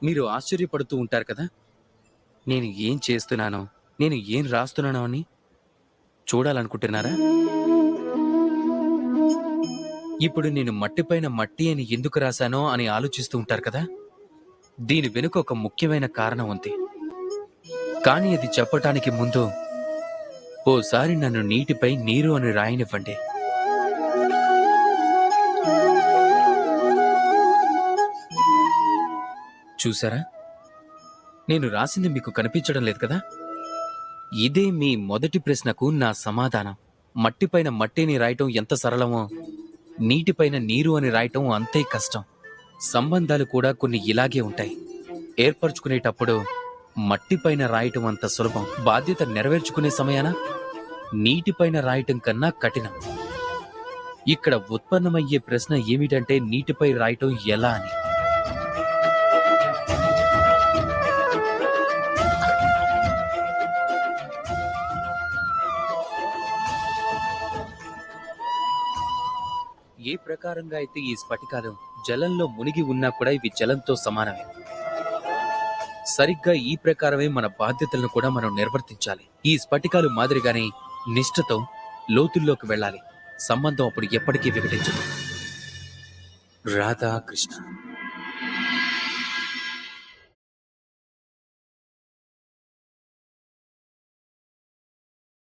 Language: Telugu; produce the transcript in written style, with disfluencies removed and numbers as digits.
మీరు ఆశ్చర్యపడుతూ ఉంటారు కదా, నేను ఏం చేస్తున్నానో, నేను ఏం రాస్తున్నానో అని చూడాలనుకుంటున్నారా? ఇప్పుడు నేను మట్టిపైన మట్టి అని ఎందుకు రాశానో అని ఆలోచిస్తూ ఉంటారు కదా. దీని వెనుక ఒక ముఖ్యమైన కారణం ఉంది. కానీ అది చెప్పటానికి ముందు ఓసారి నన్ను నీటిపై నీరు అని రాయనివ్వండి. చూసారా, నేను రాసింది మీకు కనిపించడం లేదు కదా. ఇదే మీ మొదటి ప్రశ్నకు నా సమాధానం. మట్టిపైన మట్టిని రాయటం ఎంత సరళమో, నీటిపైన నీరు అని రాయటం అంతే కష్టం. సంబంధాలు కూడా కొన్ని ఇలాగే ఉంటాయి. ఏర్పరచుకునేటప్పుడు మట్టిపైన రాయటం అంత సులభం, బాధ్యత నెరవేర్చుకునే సమయాన నీటిపైన రాయటం కన్నా కఠినం. ఇక్కడ ఉత్పన్నమయ్యే ప్రశ్న ఏమిటంటే నీటిపై రాయటం ఎలా అని. ఏ ప్రకారంగా అయితే ఈ స్ఫటికాలు జలంలో మునిగి ఉన్నా కూడా ఇవి జలంతో సమానమే. సరిగ్గా ఈ ప్రకారమే మన బాధ్యతలను కూడా మనం నిర్వర్తించాలి. ఈ స్ఫటికాలు మాదిరిగానే నిష్ఠతో లోతుల్లోకి వెళ్ళాలి. సంబంధం అప్పుడు ఎప్పటికీ వికటించదు. రాధాకృష్ణ.